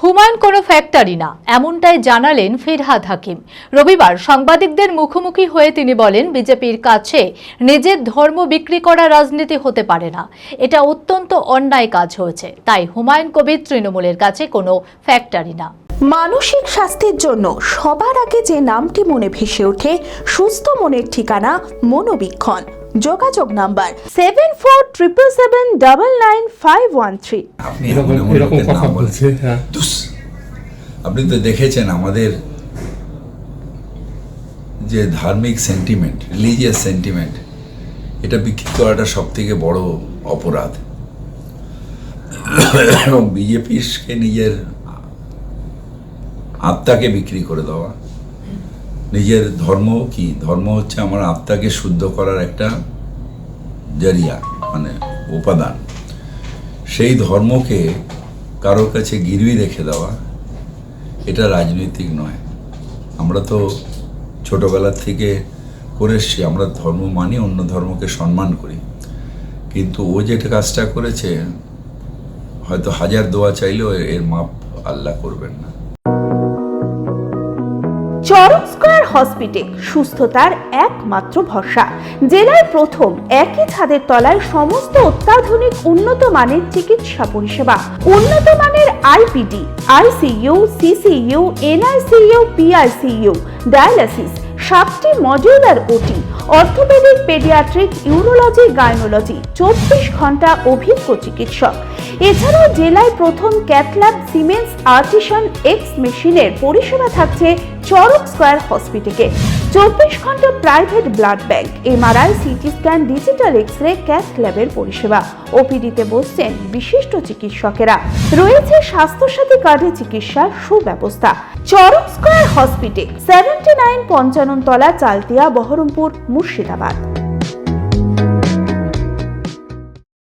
হুমায়ুন কোনো ফ্যাক্টরি না, এমনটাই জানালেন ফিরহাদ হাকিম। রবিবার সাংবাদিকদের মুখোমুখি হয়ে তিনি বলেন, বিজেপির কাছে নিজের ধর্ম বিক্রি করা রাজনীতি হতে পারে না। এটা অত্যন্ত অন্যায় কাজ হয়েছে। তাই হুমায়ুন কবির তৃণমূলের কাছে কোনো ফ্যাক্টরি না। মানসিক স্বাস্থ্যের জন্য সবার আগে যে নামটি মনে ভেসে ওঠে, সুস্থ মনের ঠিকানা মনোবীক্ষণ। যোগাযোগ নাম্বার 7477799513। আপনি তো দেখেছেন আমাদের যে ধার্মিক সেন্টিমেন্ট, রিলিজিয়াস সেন্টিমেন্ট, এটা বিক্রি করাটা সব থেকে বড় অপরাধ। এবং বিজেপিকে নিজের আত্মাকে বিক্রি করে দেওয়া। নিজের ধর্ম কি? ধর্ম হচ্ছে আমার আত্মাকে শুদ্ধ করার একটা জরিয়া, মানে উপাদান। সেই ধর্মকে কারোর কাছে গিরবি রেখে দেওয়া, এটা রাজনৈতিক নয়। আমরা তো ছোটবেলা থেকে করে এসছি, আমরা ধর্ম মানি, অন্য ধর্মকে সম্মান করি। কিন্তু ও যেটা কাজটা করেছে, হয়তো হাজার দোয়া চাইলেও এর মাপ আল্লাহ করবেন না। চরক স্কয়ার হসপিটাল সুস্থতার একমাত্র ভরসা। জেলায় প্রথম একই ছাদের তলায় সমস্ত অত্যাধুনিক উন্নত মানের চিকিৎসা পরিষেবা, উন্নত মানের IPD, ICU, CCU, NICU, PICU, dialysis, 7টি modular OT, orthopaedic, paediatric, urology, gynaecology, 24 ঘন্টা অভিজ্ঞ চিকিৎসক। এছাড়াও জেলায় প্রথম ক্যাথল্যাব, সিমেন্স, আর্টিসান এক্স মেশিনের পরিষেবা থাকছে চরক স্কয়ার হসপিটালে। 24 ঘন্টা private blood bank, MRI, CT scan, digital X-ray, cath ল্যাবের পরিষেবা। ওপিডিতে বসছেন বিশিষ্ট চিকিৎসকেরা। রয়েছে স্বাস্থ্যসাথী কার্ডে চিকিৎসার সুব্যবস্থা। চরক স্কয়ার হসপিটাল, 79 পঞ্চানন তলা, চালতিয়া, বহরমপুর, মুর্শিদাবাদ।